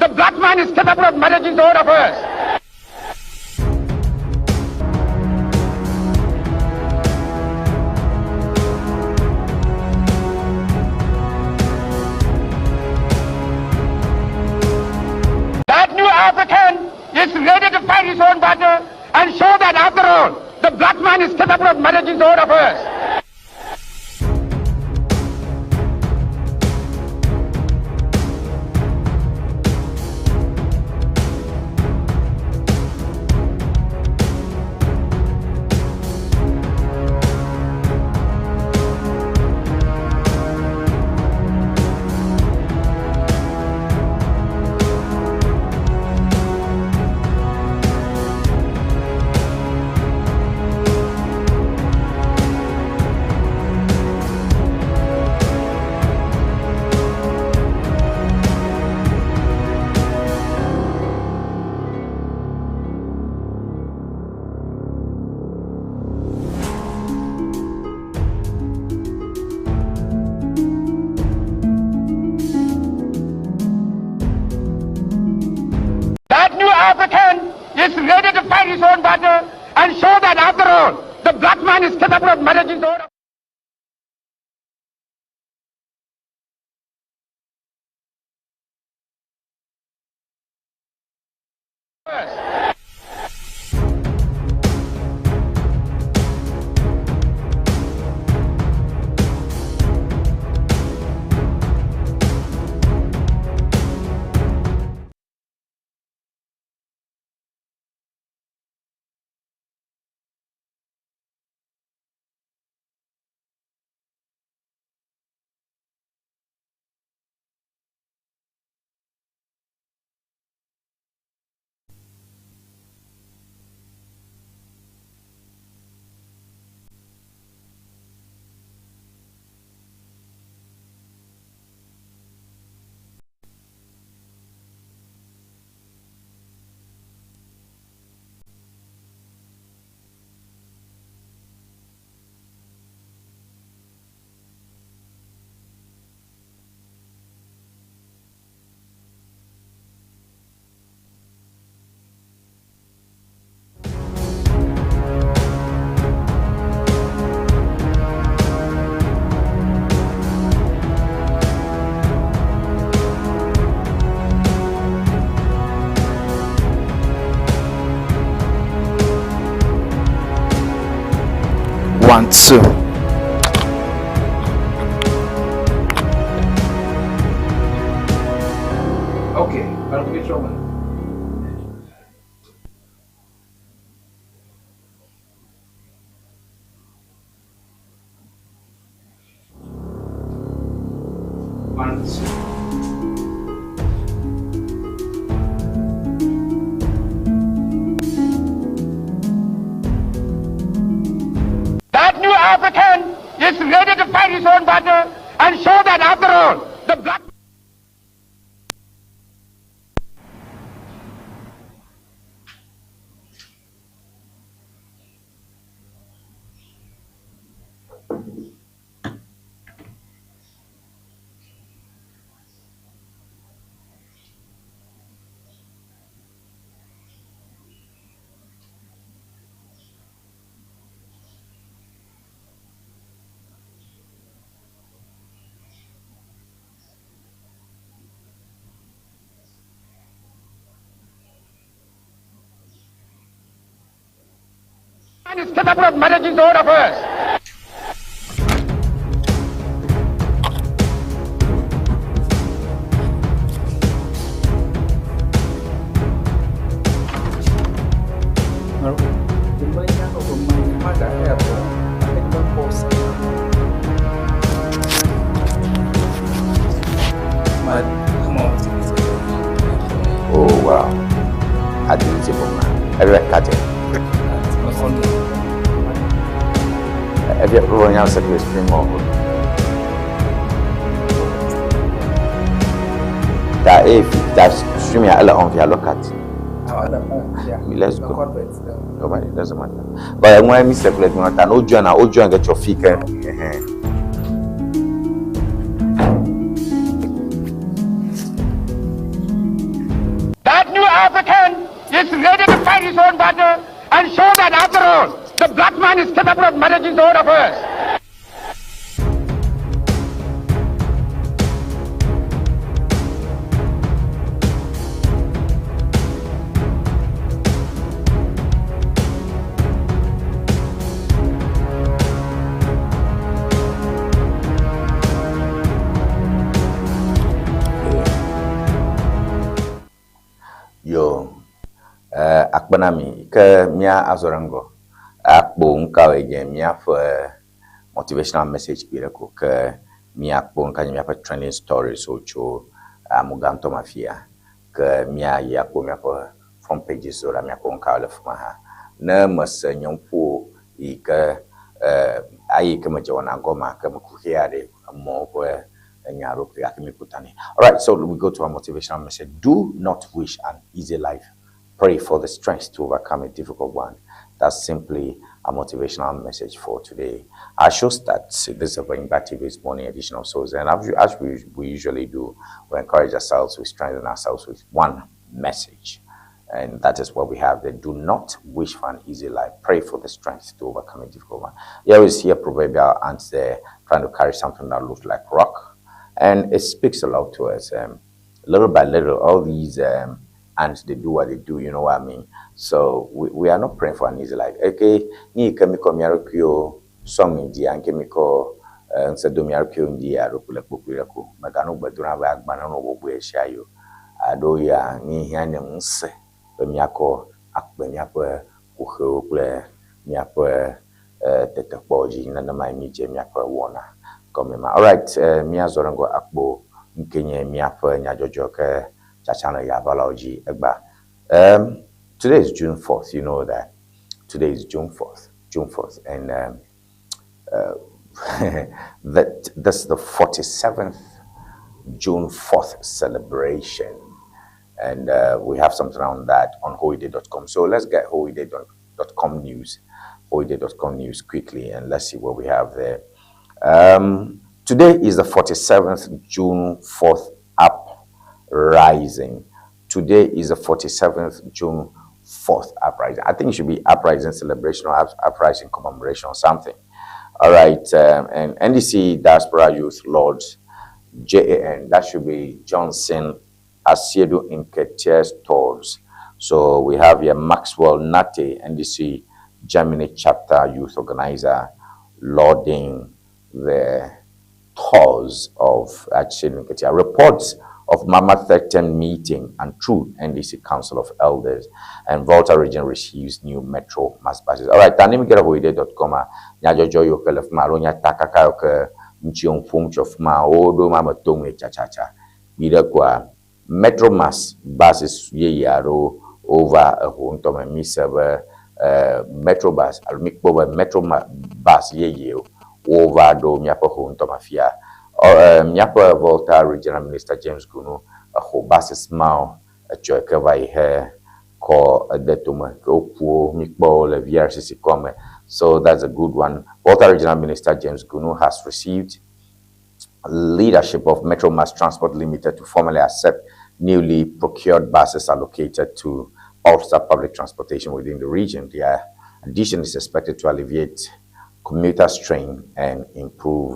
the black man is capable of managing the whole affairs. That new African is ready to fight his own battle and show that after all, the black man is capable of managing the whole affairs. African is ready to fight his own battle and show that after all, the black man is capable of managing the whole affairs. One, two. Okay, which one? One, two. African is ready to fight his own battle and show that after all, the black man is capable of managing the whole affairs. Oh wow, I didn't see man. I read that. If you're going out, second stream more. That if that's streaming on via look at. Let's go. Nobody doesn't matter. But when I separate, no join get your feet. African is ready to fight his own battle and show that after all, the black man is capable of managing his own affairs. Yo, akpanami ke mia azorango akpo nka ege mia for motivational message bireko ke mia akpo nka mia for trending stories ocho amuganto mafia ke mia ya akpo mia for front pages ora mia akpo nka le fuma ha na mase nyompo ike ayi ke majawana goma ke mkuhiare mo ko all right, so we go to our motivational message. Do not wish an easy life. Pray for the strength to overcome a difficult one. That's simply a motivational message for today. I show that this is a Ewenyigba TV's morning edition of Souls, and as we usually do, we encourage ourselves, we strengthen ourselves with one message. And that is what we have there. Do not wish for an easy life. Pray for the strength to overcome a difficult one. You always hear proverbial ants there trying to carry something that looks like rock. And it speaks a lot to us. Little by little, all these ants, they do what they do, you know what I mean? So we are not praying for an easy life. Okay, ni kemiko miarukio song India, and kemiko nsedomiarukio India, rokulaku, magano baduna bagbana no bobwe shayo. Adoya ni hiane nse, bemiako akbemiako kuhle miako tetepoji na nama mije miako wona. All right, Mia Zorango Akbo, Mkenye Miapa, Nyajojo, Chachana Yabalogy, Egba. Today is June 4th, you know that. Today is June 4th, and that's the 47th June 4th celebration. And we have something on that on hoiday.com. So let's get hoiday.com news quickly, and let's see what we have there. Today is the 47th June 4th uprising. Today is the 47th June 4th uprising. I think it should be uprising celebration or uprising commemoration or something. All right, and NDC Diaspora Youth Lords, JAN, that should be Johnson Asiedu Inketia Stores. So we have here Maxwell Nate, NDC Germany Chapter Youth Organizer, lauding the cause of reports of Mama 13 meeting and true NDC Council of Elders and Volta region receives new metro mass buses. All right, tanimi get hoiday.com. Nyajojo yo kelef malonya takaka yo ke mchiong fumchof ma odo mama tongwe cha. Bida kwa metro mass buses ye yaro over a hunto me misaba metro bus almikbo metro bus ye over do miapa hunto mafia miapa Volta Regional Minister James Gunu ho basis mao choke vai he ko detuma ko pu mikbo le VRCC come. So that's a good one. Volta Regional Minister James Gunu has received leadership of Metro Mass Transport Limited to formally accept newly procured buses allocated to Ulster public transportation within the region. Their addition is expected to alleviate commuter strain and improve